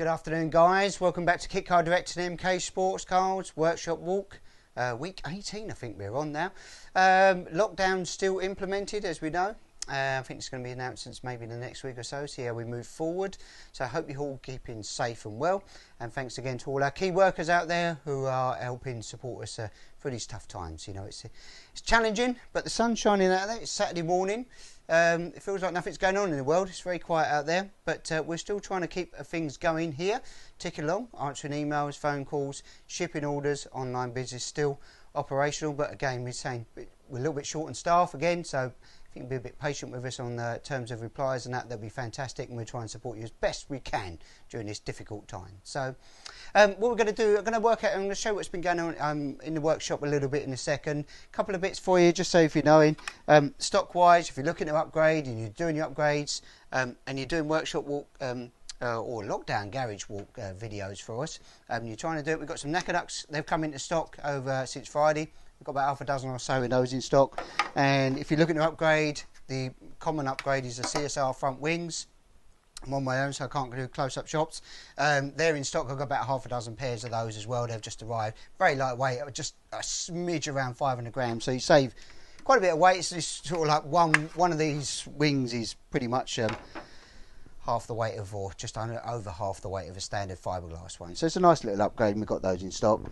Good afternoon, guys. Welcome back to Kit Car Direct and MK Sports Cars Workshop Walk. Week 18, I think we're on now. Lockdown still implemented, as we know. I think it's going to be announced since maybe the next week or so, see how we move forward. So I hope you're all keeping safe and well. And thanks again to all our key workers out there who are helping support us through these tough times. You know, it's challenging, but the sun's shining out there. It's Saturday morning. It feels like nothing's going on in the world. It's very quiet out there, but we're still trying to keep things going here, ticking along, answering emails, phone calls, shipping orders, online business still operational. But again, we're saying we're a little bit short on staff again, so if you can be a bit patient with us on terms of replies and that'll be fantastic, and we'll try and support you as best we can during this difficult time. So what we're going to do, I'm going to work out, I'm going to show what's been going on in the workshop a little bit in a second. A couple of bits for you, just so if you're knowing. Stock wise, if you're looking to upgrade and you're doing your upgrades and you're doing workshop walk or lockdown garage walk videos for us, you're trying to do it, we've got some Knacker Ducks. They've come into stock over since Friday. We've got about half a dozen or so of those in stock, and if you're looking to upgrade, the common upgrade is the CSR front wings. I'm on my own, so I can't do close-up shots. They're in stock. I've got about half a dozen pairs of those as well. They've just arrived. Very lightweight, just a smidge around 500 grams, so you save quite a bit of weight. It's just sort of like one of these wings is pretty much half the weight of, or just over half the weight of a standard fiberglass one. So it's a nice little upgrade, and we've got those in stock.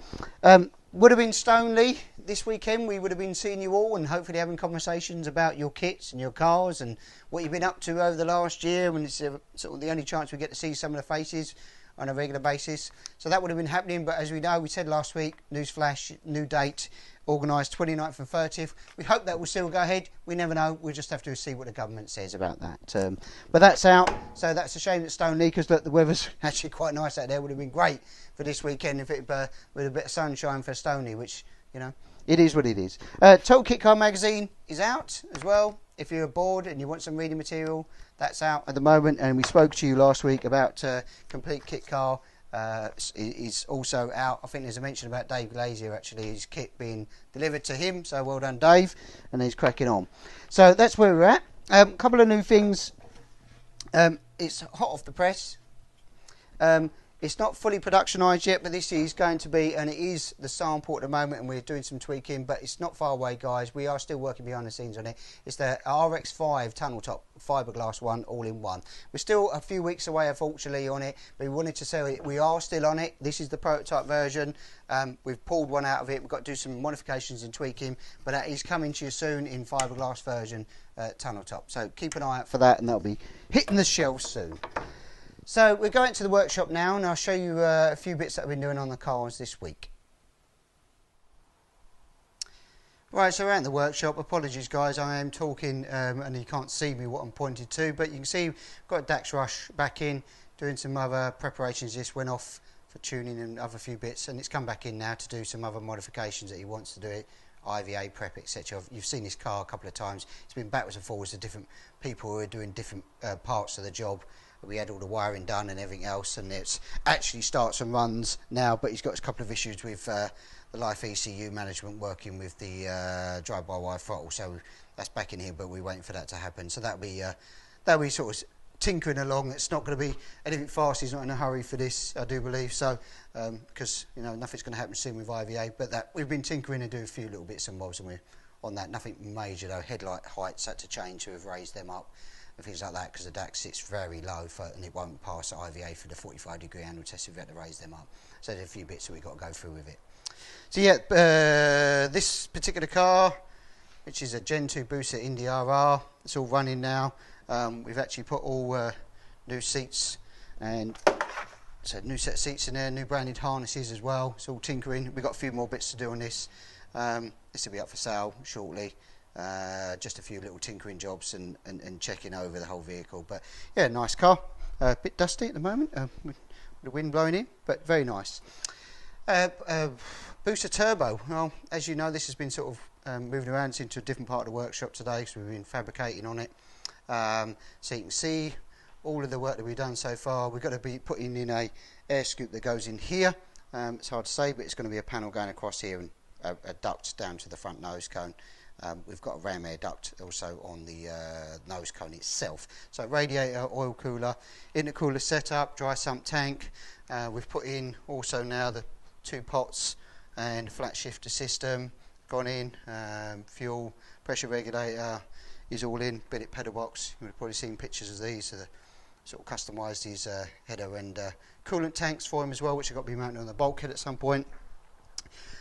Would have been Stoneleigh this weekend. We would have been seeing you all and hopefully having conversations about your kits and your cars and what you've been up to over the last year, when it's sort of the only chance we get to see some of the faces on a regular basis. So that would have been happening, but as we know, we said last week, newsflash, new date, organised 29th and 30th. We hope that will still go ahead. We never know. We'll just have to see what the government says about that. But that's out, so that's a shame that Stoneleigh, because the weather's actually quite nice out there. Would have been great for this weekend if it with a bit of sunshine for Stoneleigh, which, you know, it is what it is. Total Kit Car magazine is out as well. If you're bored and you want some reading material, that's out at the moment. And we spoke to you last week about Complete Kit Car is also out. I think there's a mention about Dave Glazier, actually, his kit being delivered to him. So well done, Dave, and he's cracking on. So that's where we're at. A couple of new things. It's hot off the press. It's not fully productionised yet, but this is going to be, and it is the sample at the moment, and we're doing some tweaking, but it's not far away, guys. We are still working behind the scenes on it. It's the RX5 tunnel top fiberglass one, all in one. We're still a few weeks away, unfortunately, on it, but we wanted to say we are still on it. This is the prototype version. We've pulled one out of it. We've got to do some modifications and tweaking, but that is coming to you soon in fiberglass version, tunnel top. So keep an eye out for that, and that'll be hitting the shelves soon. So we're going to the workshop now, and I'll show you a few bits that I've been doing on the cars this week. Right, so around the workshop, apologies guys, I am talking and you can't see me what I'm pointing to, but you can see I've got Dax Rush back in, doing some other preparations. This went off for tuning and other few bits, and it's come back in now to do some other modifications that he wants to do it, IVA prep, etc. You've seen this car a couple of times. It's been backwards and forwards to different people who are doing different parts of the job. We had all the wiring done and everything else, and it's actually starts and runs now, but he's got a couple of issues with the Life ECU management working with the drive-by-wire throttle, so that's back in here, but we're waiting for that to happen. So that'll be sort of tinkering along. It's not going to be anything fast. He's not in a hurry for this, I do believe, so because you know nothing's going to happen soon with IVA, but that we've been tinkering and doing a few little bits and bobs, and we're on that. Nothing major though. Headlight heights had to change to have raised them up and things like that, because the DAX sits very low and it won't pass IVA for the 45-degree angle test if we had to raise them up. So there's a few bits that we've got to go through with it. So yeah, this particular car, which is a Gen 2 Busa Indy RR, it's all running now. We've actually put all new seats, and so new set of seats in there, new branded harnesses as well. It's all tinkering. We've got a few more bits to do on this. This will be up for sale shortly. Just a few little tinkering jobs and checking over the whole vehicle, but yeah, nice car. A bit dusty at the moment with the wind blowing in, but very nice. Busa Turbo. Well, as you know, this has been sort of moving around into a different part of the workshop today, so we've been fabricating on it. So you can see all of the work that we've done so far. We've got to be putting in a air scoop that goes in here. It's hard to say, but it's going to be a panel going across here and a duct down to the front nose cone. We've got a ram air duct also on the nose cone itself. So radiator, oil cooler, intercooler setup, dry sump tank. We've put in also now the 2 pots and flat shifter system gone in. Fuel, pressure regulator is all in. Billet pedal box. You've probably seen pictures of these. So sort of customised these header and coolant tanks for him as well, which have got to be mounted on the bulkhead at some point.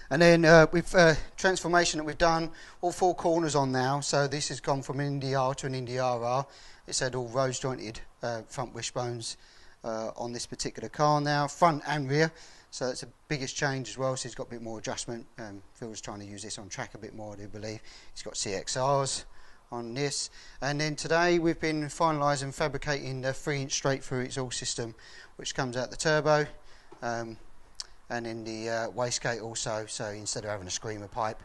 And then with transformation that we've done, all 4 corners on now. So this has gone from an Indy R to an Indy RR. It's had all rose jointed front wishbones on this particular car now, front and rear. So that's the biggest change as well. So he's got a bit more adjustment. Phil's trying to use this on track a bit more, I do believe. He's got CXRs on this. And then today we've been finalising fabricating the 3-inch straight through exhaust system, which comes out the turbo. And in the wastegate also, so instead of having a screamer pipe,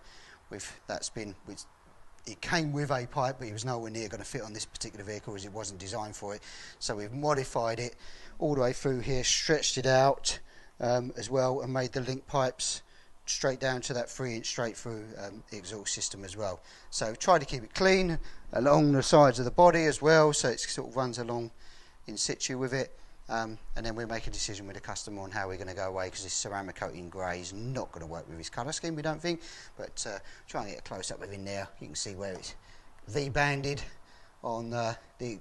it came with a pipe, but it was nowhere near going to fit on this particular vehicle as it wasn't designed for it. So we've modified it all the way through here, stretched it out as well, and made the link pipes straight down to that 3-inch straight through exhaust system as well. So try to keep it clean along the sides of the body as well, so it sort of runs along in situ with it. And then we'll make a decision with the customer on how we're going to go away, because this ceramic coating grey is not going to work with his colour scheme, we don't think. But try and get a close up within there. You can see where it's V-banded on the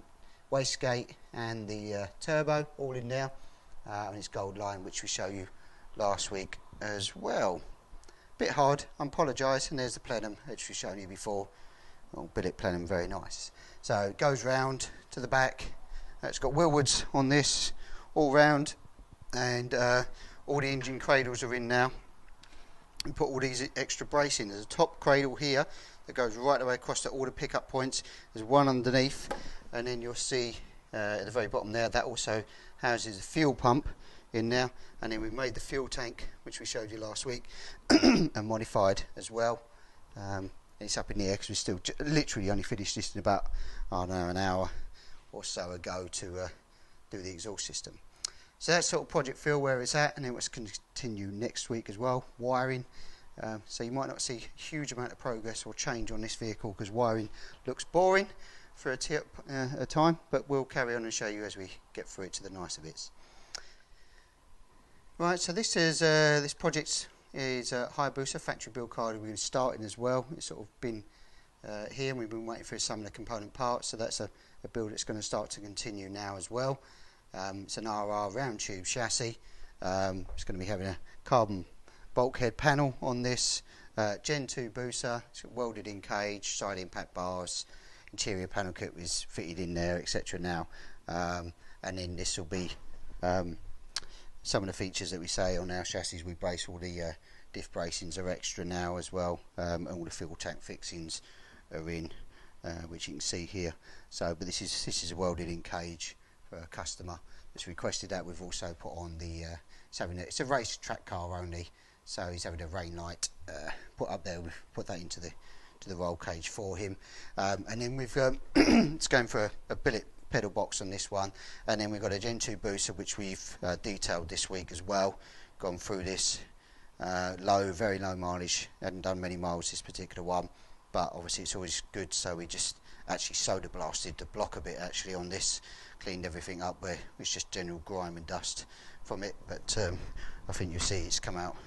wastegate and the turbo, all in there. And it's gold line, which we showed you last week as well. Bit hard, I apologise. And there's the plenum, which we've shown you before. Oh, billet plenum, very nice. So it goes round to the back. It's got wheelwoods on this all round, and all the engine cradles are in now. We put all these extra bracing. There's a top cradle here that goes right the way across to all the pickup points. There's one underneath, and then you'll see at the very bottom there that also houses a fuel pump in there. And then we've made the fuel tank, which we showed you last week, and modified as well. It's up in the air because we still literally only finished this in about an hour or so ago to do the exhaust system. So that's sort of project feel where it's at, and then let's continue next week as well. Wiring, so you might not see a huge amount of progress or change on this vehicle because wiring looks boring for a time, but we'll carry on and show you as we get through it to the nicer bits. Right, so this is this project is Hayabusa factory build car we've been starting as well. It's sort of been here, and we've been waiting for some of the component parts, so that's a build that's going to start to continue now as well. It's an RR round tube chassis. It's going to be having a carbon bulkhead panel on this. Gen 2 Busa, it's got welded in cage, side impact bars, interior panel kit is fitted in there, etc. now. And then this will be some of the features that we say on our chassis. We brace all the diff bracings are extra now as well, and all the fuel tank fixings are in, which you can see here. So, but this is a welded in cage for a customer that's requested that. We've also put on the it's a race track car only, so he's having a rain light put up there. We've put that into the roll cage for him, and then we've it's going for a billet pedal box on this one, and then we've got a Gen 2 Busa which we've detailed this week as well. Gone through this, very low mileage, hadn't done many miles this particular one, but obviously it's always good, so we just actually soda blasted the block a bit actually on this, cleaned everything up where it's just general grime and dust from it, but I think you'll see it's come out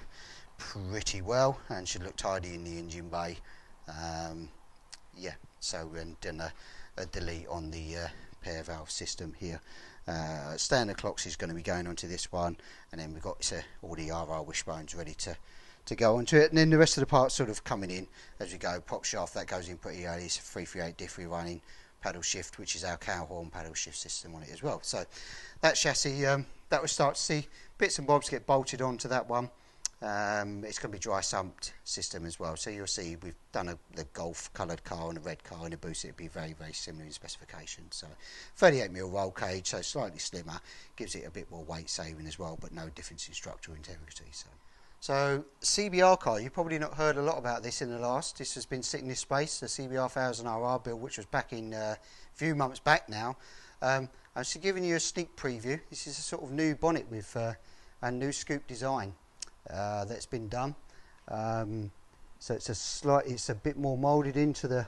pretty well and should look tidy in the engine bay. Yeah, so and then a delete on the pair valve system here. Standard clocks is going to be going onto this one, and then we've got all the RR wishbones ready to go onto it, and then the rest of the parts sort of coming in as we go. Prop shaft, that goes in pretty early. It's a 338 diff running, paddle shift, which is our cow horn paddle shift system on it as well. So that chassis, that will start to see bits and bobs get bolted onto that one. It's going to be dry sumped system as well, so you'll see we've done the golf coloured car and a red car in a Busa. It'd be very, very similar in specification. So 38mm roll cage, so slightly slimmer, gives it a bit more weight saving as well, but no difference in structural integrity. So CBR car, you've probably not heard a lot about this in the last. This has been sitting in this space, the CBR 1000 RR build, which was back in a few months back now. I'm just giving you a sneak preview. This is a sort of new bonnet with a new scoop design that's been done. So it's a bit more moulded into the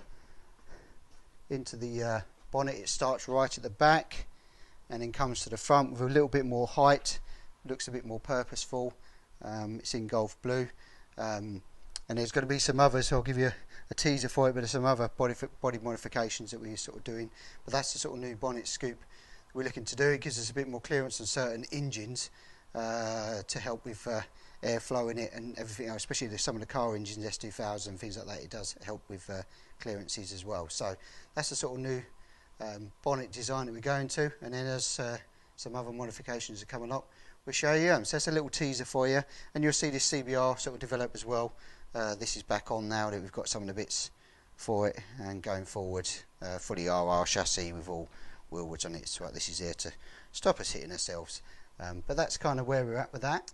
bonnet. It starts right at the back and then comes to the front with a little bit more height. Looks a bit more purposeful. It's in Golf Blue, and there's going to be some others. So I'll give you a teaser for it, but there's some other body modifications that we're sort of doing. But that's the sort of new bonnet scoop we're looking to do. It gives us a bit more clearance on certain engines to help with airflow in it and everything else, especially some of the car engines, S2000, things like that. It does help with clearances as well. So that's the sort of new bonnet design that we're going to, and then as some other modifications that come along, we'll show you. So that's a little teaser for you, and you'll see this CBR sort of develop as well. This is back on now that we've got some of the bits for it, and going forward, fully RR chassis with all wheelwoods on it. So this is here to stop us hitting ourselves. But that's kind of where we're at with that.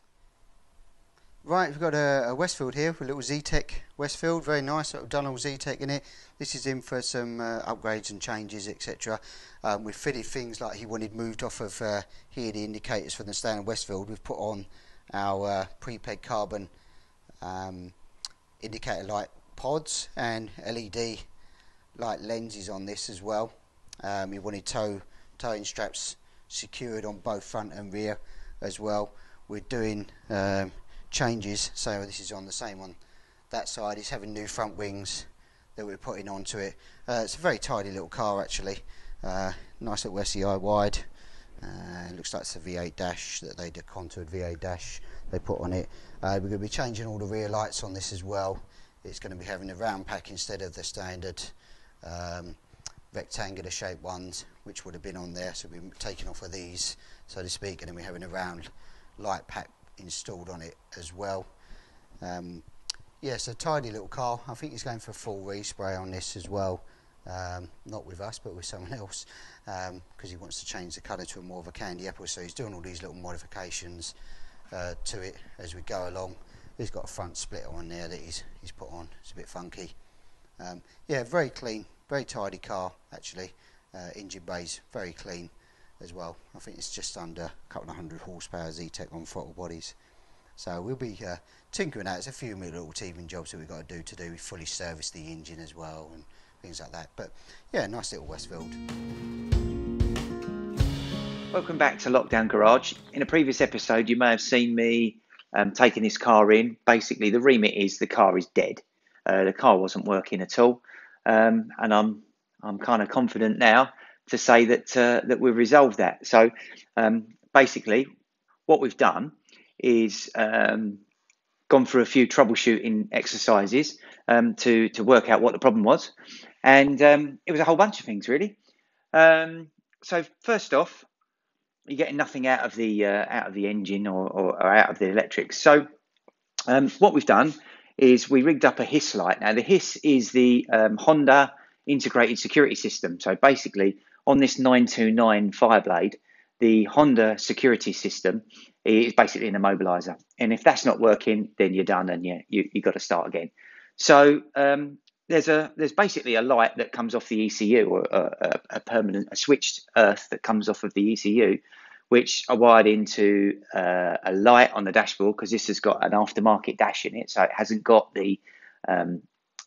Right, we've got a Westfield here, a little Zetec Westfield, very nice, sort of done all Zetec in it. This is in for some upgrades and changes, etc. We've fitted things like he wanted moved off of here, the indicators for the standard Westfield. We've put on our prepaid carbon indicator light pods and LED light lenses on this as well. He wanted towing straps secured on both front and rear as well. We're doing changes, so this is on the same on that side. It's having new front wings that we're putting onto it. It's a very tidy little car actually, nice little SEI wide. Looks like it's a V8 dash that they did, contoured V8 dash they put on it. We're going to be changing all the rear lights on this as well. It's going to be having a round pack instead of the standard rectangular shaped ones which would have been on there, so we're taking off of these, so to speak, and then we're having a round light pack installed on it as well. Yeah, so tidy little car. I think he's going for a full respray on this as well, not with us but with someone else, because he wants to change the colour to a more of a candy apple, so he's doing all these little modifications to it as we go along. He's got a front splitter on there that he's put on. It's a bit funky. Yeah, very clean, very tidy car actually. Engine bay's very clean as well. I think it's just under a couple of 100 horsepower Zetec on throttle bodies. So we'll be tinkering out. There's a few little teething jobs that we've got to do. We fully service the engine as well and things like that. But yeah, nice little Westfield. Welcome back to Lockdown Garage. In a previous episode you may have seen me taking this car in. Basically the remit is the car is dead. The car wasn't working at all, and I'm kind of confident now to say that that we've resolved that. So basically what we've done is gone through a few troubleshooting exercises to work out what the problem was, and it was a whole bunch of things really. So first off, you're getting nothing out of the engine or out of the electrics. So what we've done is we rigged up a HISS light. Now the HISS is the Honda integrated security system. So basically on this 929 Fireblade, the Honda security system is basically an immobilizer, and if that's not working then you're done and you got to start again. So there's basically a light that comes off the ECU, or a switched earth that comes off of the ECU, which are wired into a light on the dashboard, because this has got an aftermarket dash in it, so it hasn't got the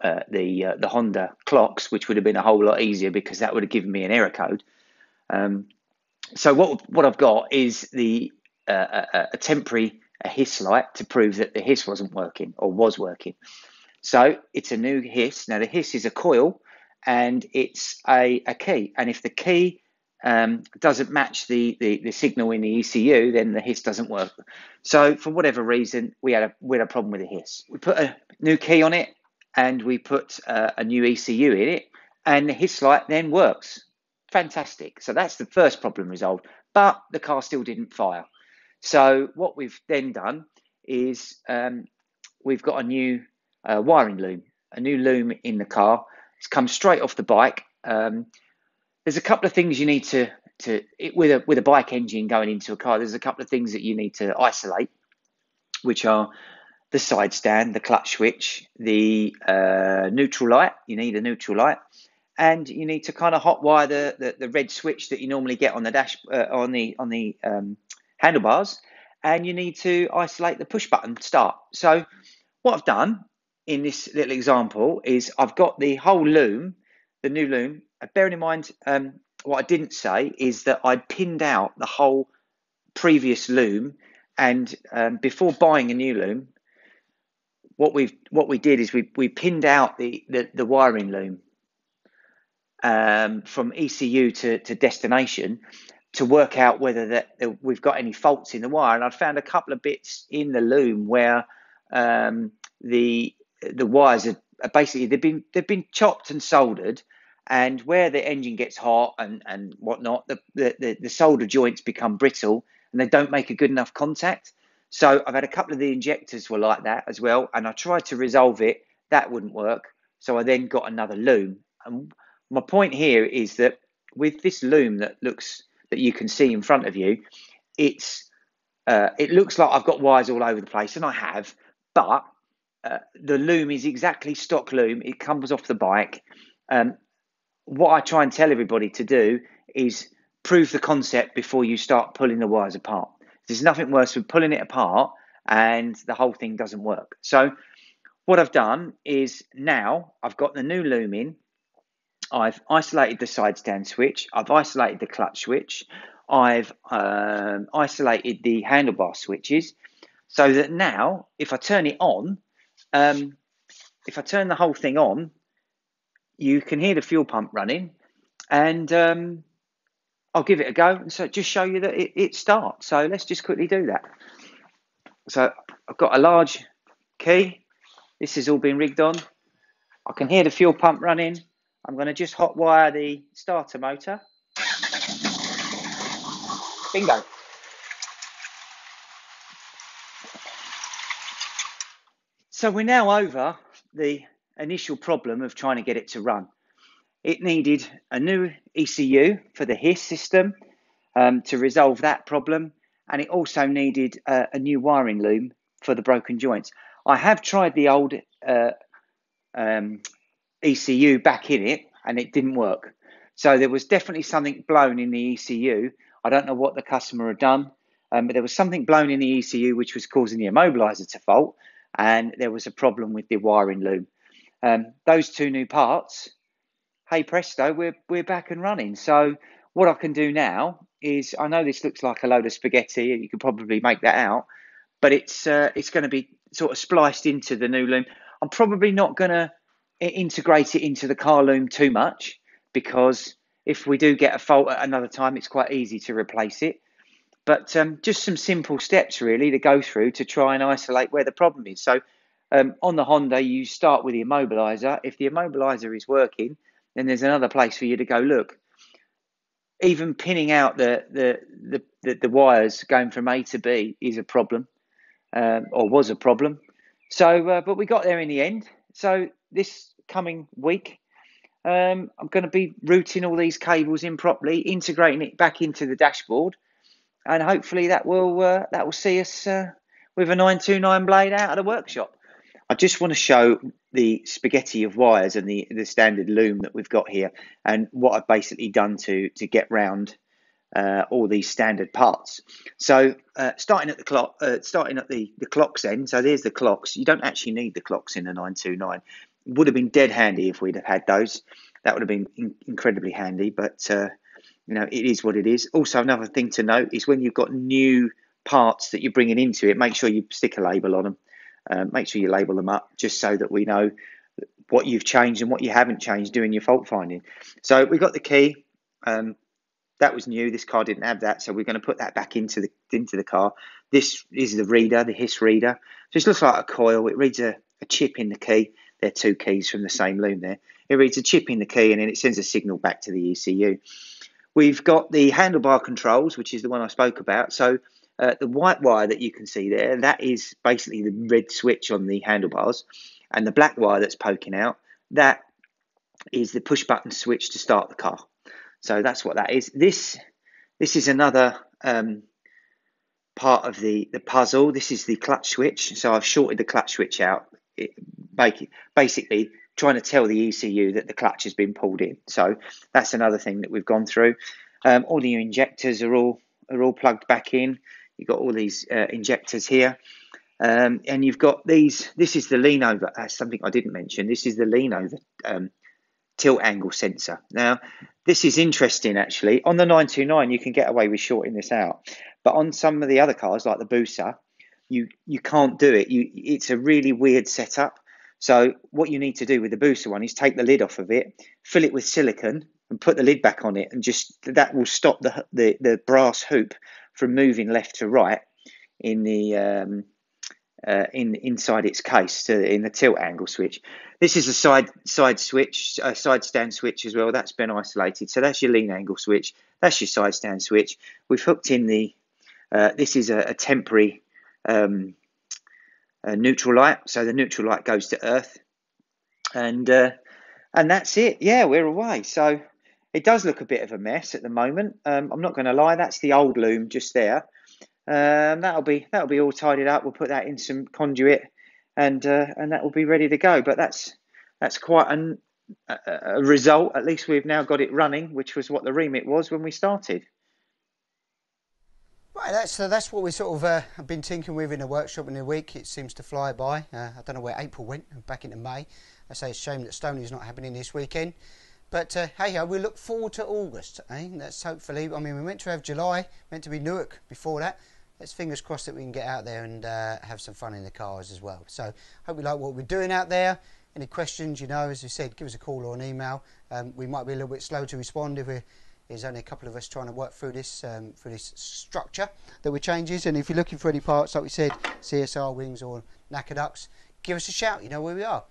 Honda clocks, which would have been a whole lot easier because that would have given me an error code. So what I've got is a temporary HISS light to prove that the HISS wasn't working or was working. So it's a new HISS. Now the HISS is a coil and it's a key, and if the key doesn't match the signal in the ECU, then the HISS doesn't work. So for whatever reason, we had a problem with the HISS. We put a new key on it and we put a new ECU in it, and the HISS light then works. Fantastic. So that's the first problem resolved, but the car still didn't fire. So what we've then done is we've got a new wiring loom, a new loom in the car. It's come straight off the bike. There's a couple of things you need to with a bike engine going into a car. There's a couple of things that you need to isolate, which are the side stand, the clutch switch, the neutral light. You need a neutral light, and you need to kind of hot wire the red switch that you normally get on the dash on the handlebars, and you need to isolate the push button start. So what I've done in this little example is I've got the whole loom, the new loom. Bearing in mind, what I didn't say is that I pinned out the whole previous loom, and before buying a new loom, what we did is we pinned out the wiring loom from ECU to destination to work out whether that we've got any faults in the wire. And I found a couple of bits in the loom where the wires are basically they've been chopped and soldered, and where the engine gets hot and whatnot, the solder joints become brittle and they don't make a good enough contact. So I've had a couple of the injectors were like that as well, and I tried to resolve it. That wouldn't work, so I then got another loom. And my point here is that with this loom that you can see in front of you, it looks like I've got wires all over the place, and I have, but the loom is exactly stock loom. It comes off the bike. What I try and tell everybody to do is prove the concept before you start pulling the wires apart. There's nothing worse than pulling it apart and the whole thing doesn't work. So what I've done is now I've got the new loom in. I've isolated the side stand switch. I've isolated the clutch switch. I've isolated the handlebar switches, so that now if I turn it on, if I turn the whole thing on, you can hear the fuel pump running, and I'll give it a go and so just show you that it starts. So let's just quickly do that. So I've got a large key. This has all been rigged on. I can hear the fuel pump running. I'm going to just hot wire the starter motor. Bingo. So we're now over the initial problem of trying to get it to run. It needed a new ECU for the HIS system to resolve that problem, and it also needed a new wiring loom for the broken joints. I have tried the old ECU back in it, and it didn't work. So there was definitely something blown in the ECU. I don't know what the customer had done, but there was something blown in the ECU which was causing the immobiliser to fault, and there was a problem with the wiring loom. Those two new parts, hey presto, we're back and running. So what I can do now is, I know this looks like a load of spaghetti, and you could probably make that out, but it's going to be sort of spliced into the new loom. I'm probably not going to integrate it into the car loom too much, because if we do get a fault at another time, it's quite easy to replace it. But just some simple steps really to go through to try and isolate where the problem is. So on the Honda, you start with the immobiliser. If the immobiliser is working, then there's another place for you to go look. Even pinning out the wires going from A to B is a problem, or was a problem. So, but we got there in the end. So this coming week, I'm going to be routing all these cables in properly, integrating it back into the dashboard, and hopefully that will see us with a 929 blade out of the workshop. I just want to show the spaghetti of wires and the standard loom that we've got here, and what I've basically done to get round all these standard parts. So starting at the clocks end. So there's the clocks. You don't actually need the clocks in a 929. It would have been dead handy if we'd have had those. That would have been incredibly handy, but you know, it is what it is. Also, another thing to note is when you've got new parts that you're bringing into it, make sure you stick a label on them. Make sure you label them up, just so that we know what you've changed and what you haven't changed doing your fault finding. So we got the key. That was new. This car didn't have that, so we're going to put that back into the car. This is the reader, the HIS reader. Just looks like a coil. It reads a chip in the key. They're two keys from the same loom there. It reads a chip in the key, and then it sends a signal back to the ECU. We've got the handlebar controls, which is the one I spoke about. So the white wire that you can see there, that is basically the red switch on the handlebars, and the black wire that's poking out, that is the push button switch to start the car. So that's what that is. This is another part of the puzzle. This is the clutch switch. So I've shorted the clutch switch out, basically trying to tell the ECU that the clutch has been pulled in. So that's another thing that we've gone through. All the injectors are all plugged back in. You've got all these injectors here. And you've got these. This is the lean over. That's something I didn't mention. This is the lean over tilt angle sensor. Now, this is interesting actually. On the 929, you can get away with shorting this out, but on some of the other cars like the Busa, you can't do it. It's a really weird setup. So what you need to do with the Busa one is take the lid off of it, fill it with silicone, and put the lid back on it, and just that will stop the brass hoop from moving left to right in the inside its case in the tilt angle switch. This is a side switch, a side stand switch as well. That's been isolated. So that's your lean angle switch. That's your side stand switch. We've hooked in the. This is a temporary neutral light. So the neutral light goes to earth, and that's it. Yeah, we're away. So it does look a bit of a mess at the moment. I'm not going to lie. That's the old loom just there. That'll be all tidied up. We'll put that in some conduit, and that will be ready to go. But that's quite a result. At least we've now got it running, which was what the remit was when we started. Right, that's what we sort of have been tinkering with in the workshop in a week. It seems to fly by. I don't know where April went, back into May. I say it's a shame that Stoney's not happening this weekend. But hey, we look forward to August. That's hopefully. I mean, we're meant to have July, meant to be Newark before that. Let's fingers crossed that we can get out there and have some fun in the cars as well. So hope you like what we're doing out there. Any questions, as we said, give us a call or an email. We might be a little bit slow to respond if there's only a couple of us trying to work through this structure that we changes. And if you're looking for any parts, like we said, CSR wings or knacker ducts, give us a shout. You know where we are.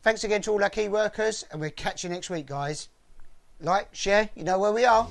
Thanks again to all our key workers, and we'll catch you next week, guys. Like, share, you know where we are.